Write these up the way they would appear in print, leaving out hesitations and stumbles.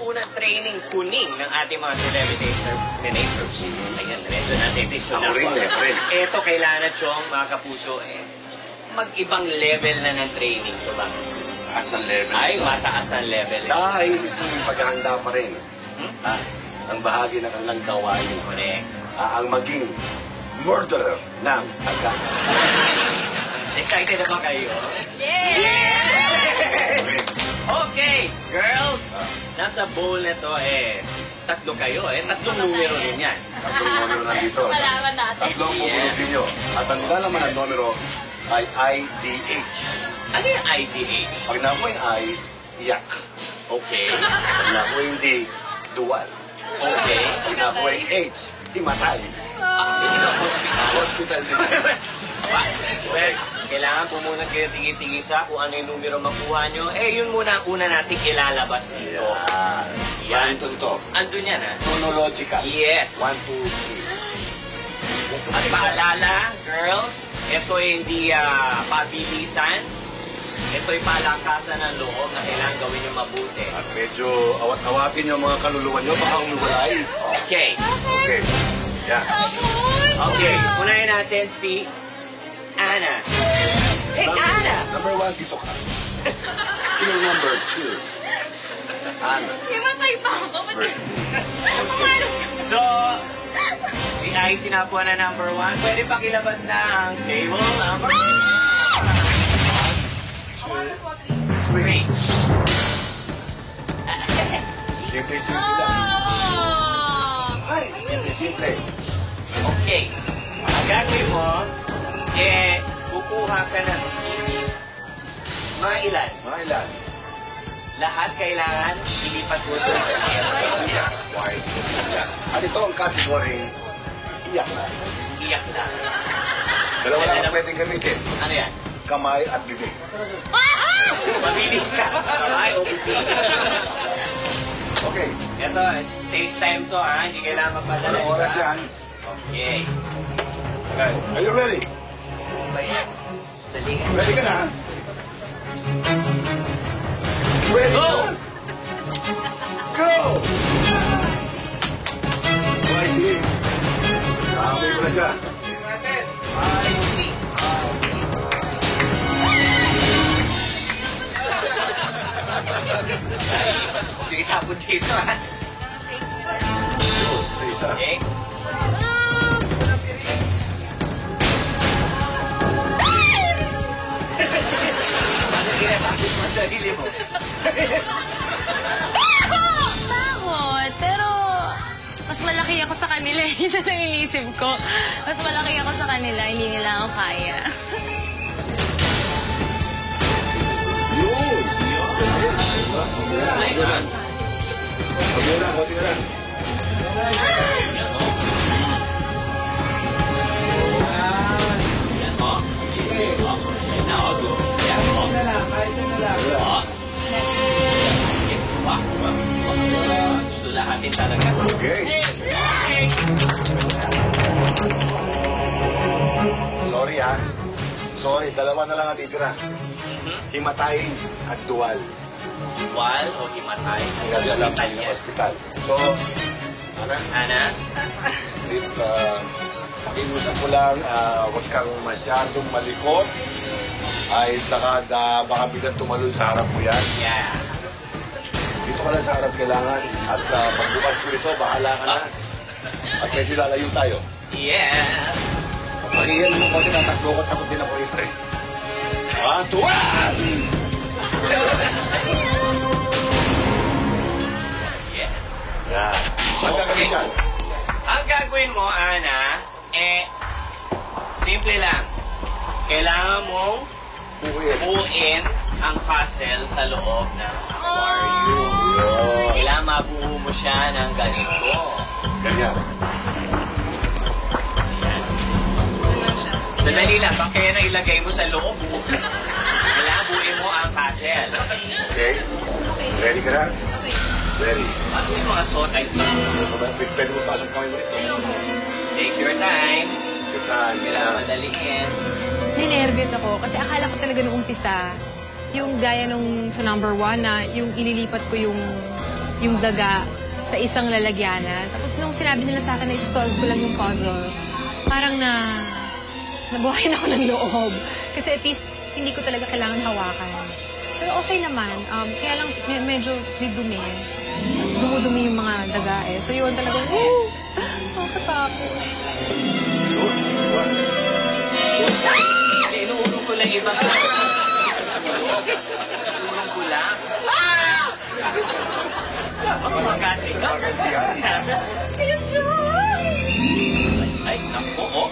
unang training kuning ng ating mga celebrity exterminators. Ayan, redo natin ito. Ito, kailangan, Chong, mga kapuso, mag-ibang level na ng training. Ito ba? Mataas ng level. Ay, mataas ang level. Dahil ito'y paghahanda pa rin. Ang bahagi ng kanilang gawain. Correct. Ang maging murderer ng agad. Excited na ba kayo? Yeah! Okay, girls, nasa bowl na to tatlo kayo tatlong numero rin yan. Tatlong numero na dito. Malaman natin. Tatlong pupulutin nyo. At ang nilalaman ng numero ay IDH. Ano yung IDH? Pag nakuha yung I, iyak. Okay. Pag nakuha yung D, dual. Okay. Pag nakuha yung H, himatay. Hospital din. Well, kailangan po muna kayo tingin-tingisa kung ano yung numero makuha nyo. Yun muna ang una natin ilalabas dito. Yan. Andun to. Andun yan, ha? Chronological. Yes. 1, 2, 3. At paalala, girls, ito ay hindi pabilisan. Ito ay palakasan ng loob na kailangan gawin nyo mabuti. At medyo awat-awatin yung mga kaluluwa nyo, baka umiwalay. Okay. Okay. Yeah. Okay, unahin natin si Ana. Hey, Ana! Number 1, dito ka. Sino number 2? Ana. Himatay pa ako. So, si Ai sinapuan na number 1. Pwede pakilabas na ang table number 3. Simple lang. Ay, simple. Okay. Ang gagawin mo, kukuha ka ng mga ilan. Mga ilan? Lahat kailangan ilipat mo doon sa area. At ito ang category iyak na. Iyak na. Dalawa lang ang pwedeng gamitin. Ano yan? Kamay at bibig. Mamili ka. Kamay o bibig. Okay. Ito, take time to, ha? Hindi kailangan magpadala. Anong oras yan? Okay. Okay. Are you ready? Dali ka. Ready ka na? Ready Go! ka? Go! I see. Kamay mo na siya. Sige, tapon dito, ha? Isa. Okay. Ano ginatapos mo sa sarili mo? Bakit? Pero, mas malaki ako sa kanila. Yun ang inisip ko. Mas malaki ako sa kanila. Hindi nila ako kaya. Yun! Ayun. Huwag na, konti na lang. Yan mo. Yan na, o. Yan mo. Gusto lahatin talaga. Okay. Sorry ha. Sorry, dalawa na lang ang titira. Himatay at dual. Wal o himatay? Nagdala tayo ng ospital. So, Ana? pakiusap ko lang, huwag kang masyadong malikot. Ay, baka biglang tumalon sa harap mo yan. Yeah. Dito ka lang sa harap kailangan. At pagbukas ko nito, bahala ka na. At medyo lalayo tayo. Yeah. Pakiyan mo ko, tinatakbo ko, takot din ako ito eh. 1, 2, 1! Yes. Yan. Ang gagawin dyan. Ang gagawin mo, Ana, simple lang. Kailangan mong buuin ang puzzle sa loob ng aquarium. Yun. Kailangan mabuo mo siya ng ganito. Ganyan. Ayan. Sandali lang, baka kaya na ilagay mo sa loob. Kailangan buuin mo ang puzzle. Okay? Ready ka na? Ready. Ano yung mga suot ay Pwede mo pasok kami mo ito. Take your time. Your time. Kailangan madaliin. Ninervyos ako kasi akala ko talaga nung umpisa, yung gaya nung sa number 1 na yung ililipat ko yung yung daga sa isang lalagyanan. Tapos nung sinabi nila sa akin na isolve ko lang yung puzzle, parang nabuhayin ako ng loob. Kasi at least, hindi ko talaga kailangan hawakan. Pero okay naman. Kaya lang medyo may dumi. Dumudumi yung mga daga eh. So yun talaga, nakakatakot. Inuulong ko lang iba. Inuulong ko lang. Makakasing ka. Kaya John! Ay, naku, oh.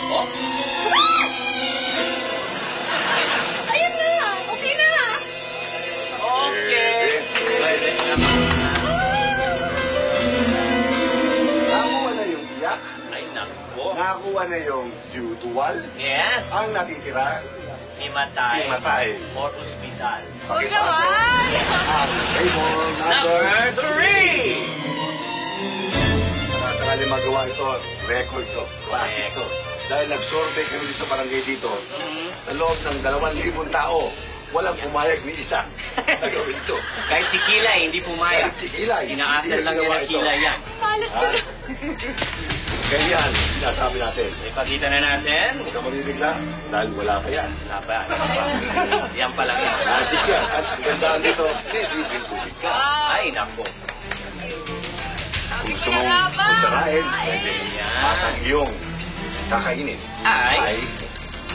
Oh. Ayun na! Okay na! Okay. Pwede naman. Nakakuha na yung iyak. Ay, naku. Nakakuha na yung dual. Yes. Ang natitira, Himatay. Himatay. Or hospital. Huwag naman! Table Number number 3. Sakali magawa ito, record to, classic to. Dahil nag-survey kami sa barangay dito, sa loob ng 2,000 tao, walang pumayag ni isa na gawin ito. Kahit si Kilay, hindi pumayag. Kahit si Kilay, Inaasal hindi lang ginawa niya na ito. Kilay yan. Malas Ha? Kaya yan, sinasabi natin. Ipakita na natin. Huwag ka manibigla, dahil wala pa yan. Wala pa. Yan pa lang yan. Magic yan. At ang gandaan dito, may bibig tubig ka. Ay, naku. Kung gusto mong magsarain, pwede. Yan. At ang iyong kakainin Ay.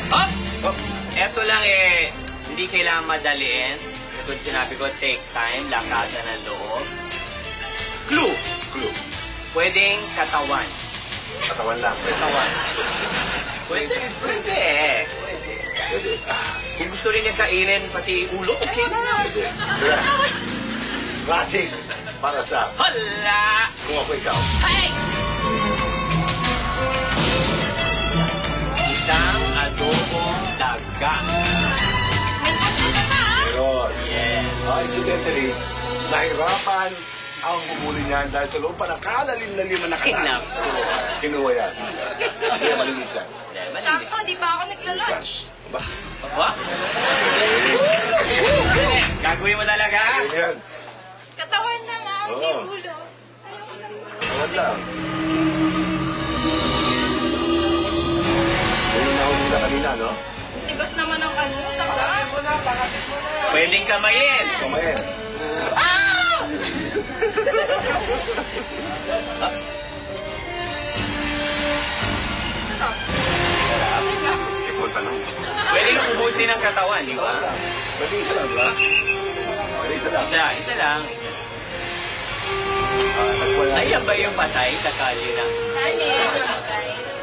Hop! oh, Eto lang eh, hindi kailangan madaliin. Ito sinabi ko, take time, lakasan ng loob. Clue! clue. Pwedeng katawan. Katawan lang. Katawan. Pwede. Pwede. Pwede. Kung gusto rin niya kainin, pati ulo, okay na. Pwede. Kaya, classic para sa Hala! kung ako ikaw. Hey! Isang adobong daga. Meron. Yes. Incidentally, nahirapan ang bumuli niyan dahil sa loob pa ng kalalim-lalim na Ay, nakatan. naku. Kinuha yan. Kaya malinisan. Malinis. Sakto, di pa ako nagla-lunch. Ba? Ba? Gagawin mo talaga? Ano yan? Katawan na nga, hindi Oo. ulo. Tawad lang. Yung nahuli na kanina, no? Tigas naman ang ano, taga. Pwedeng kamayin. Kumain. Ikaw tanong. Pwedeng ubusin ang katawan, di Tawad ba? lang. Pwede isa lang, di ba? Pwede isa lang. Isa lang. Nagwala. Ayan ba yung patay sa kalye na? Honey,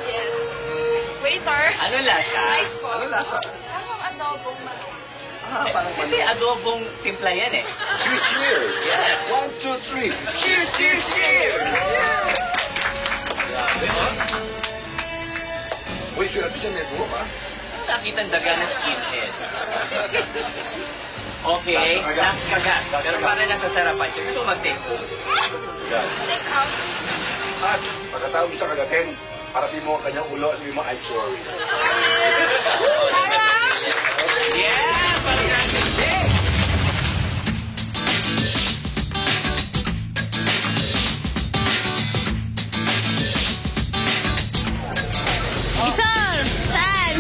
yes. Waiter. Ano lasa? Rice po. Ano lasa? Tamang adobong manok. Parang Kasi adobong timpla yan eh. Cheers! Yes. 1, 2, 3. Cheers, cheers, cheers! Grabe, oh. Uy, sure, siya may buhok, ha? Nakita ang daga na skinhead. Okay, Last kagat. last kagat. Pero para nasa sarapan siya, gusto mag-take home. Yan. Take out. At pagkatapos sa kagatin, harapin mo ang kanyang ulo, sabi mo, I'm sorry. Yeah! Fantastic day! Isor! Saan?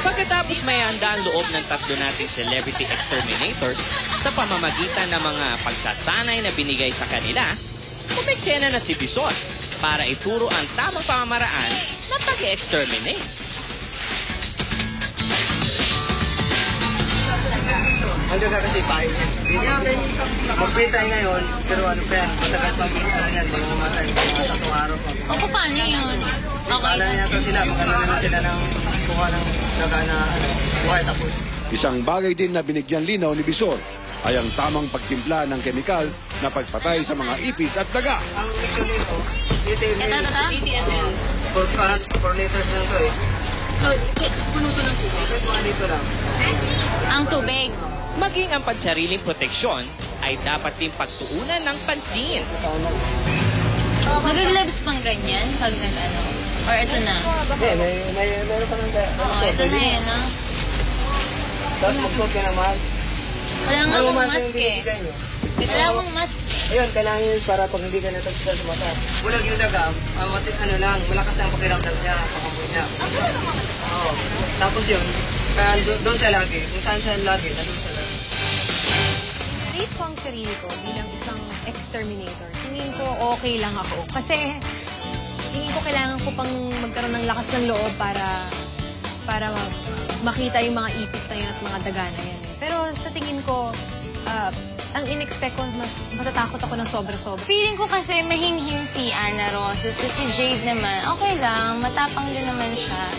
Pagkatapos may handa ang loob ng tatlo nating celebrity exterminators sa pamamagitan ng mga pagsasanay na binigay sa kanila, umeksena na si Bison para ituro ang tamang pamamaraan ng pag-exterminate. Hanggang ka kasi bahay niya. Mag-pray tayo ngayon, pero ano pa yan, matagal pang yan, mga namatay, mga 3 araw pa. O, paano yun? Okay. Paalam na yata sila, magano naman sila ng kuha ng daga na buhay tapos. Isang bagay din na binigyan linaw ni Bisor ay ang tamang pagtimpla ng kemikal na pagpatay sa mga ipis at daga. Ang mixture nito, dito yung Ito. 4 liters lang to eh. So, puno to ng tubig. Kahit mga dito lang. Ang tubig. Maging ang pansariling proteksyon ay dapat din pagtuunan ng pansin. Mag-gloves pang ganyan pag nag-ano? Or ito na? Meron pa ng Oo, ito na yun, no? Tapos magsuot ka ng mask. Wala nga Ano akong mamasa yung mask eh. binibigay nyo? Wala akong mask. Ayun, kailangan yun para pag hindi ka natagsikan sa mata. Bulag yung daga, ano lang, malakas lang pakiramdam niya, pakamoy niya. Oo. Tapos yun, kaya doon siya lagi. Kung saan siya lagi, nandun siya lagi. Rate ko ang sarili ko bilang isang exterminator. Tingin ko okay lang ako. Kasi tingin ko kailangan ko pang magkaroon ng lakas ng loob para makita yung mga ipis na yun at mga daga na yan. Pero sa tingin ko, ang in-expect ko, mas matatakot ako ng sobra-sobra. Feeling ko kasi mahinhin si Ana Roses. Kasi si Jade naman, okay lang, matapang din naman siya.